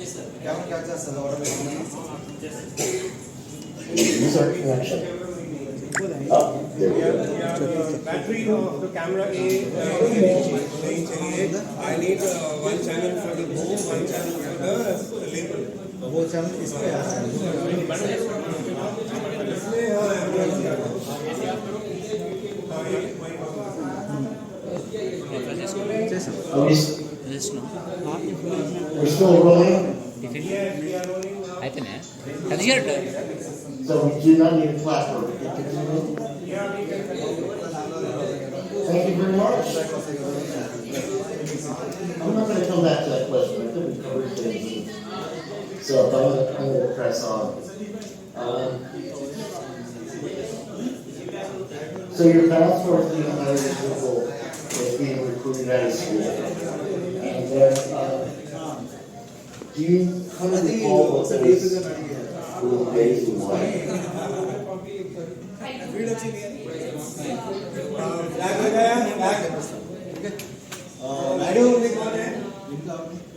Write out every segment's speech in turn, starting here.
Camera catches the order. User connection. Up. There we go. Battery of the camera A नहीं चाहिए. I need one channel for the home, one channel for the label. वो channel इस पे आता है. इसमें We're still rolling. Yes, we are rolling now. So we do not need a clapper. Thank you very much. I'm not going to come back to that question. I think we covered things. So I'm going to press on. So your path towards being hired as Google is being recruited out of school. And then, do you kind of recall what those early days were like? Lighting में कौन है?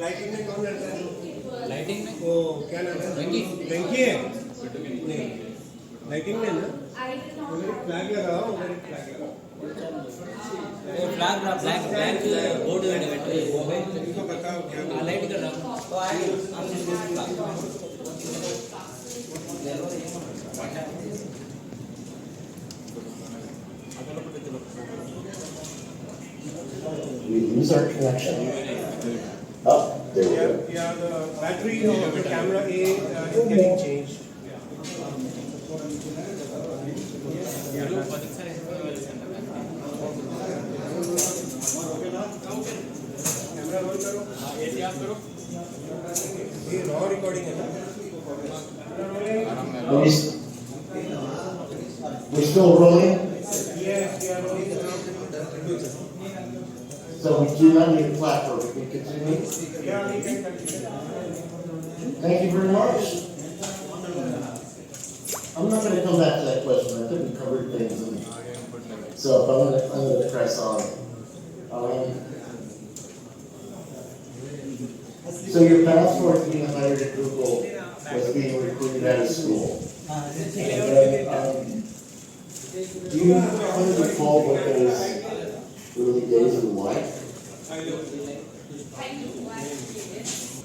Lighting में कौन रहता है? Lighting में वो क्या नाम है? वेंकी है? नहीं लाइटिंग में ना? फ्लैग लगाओ उधर फ्लैग लगाओ फ्लैग बोर्ड इनको बताओ क्या लाइट कर रहा तो आएगी We lose our connection. Oh, there we go. Yeah, the battery of the camera A is getting changed. Camera roll करो ये आप करो ये रॉ रिकॉर्डिंग है ना We're still rolling? Yes, we are rolling. So we do not need a clapper. We can continue. Yeah, we can continue. Thank you very much. I'm not going to come back to that question. I think we covered things. So I'm going to press on. So your path towards being hired at Google was being recruited out of school. And then, do you kind of recall what those early days were like?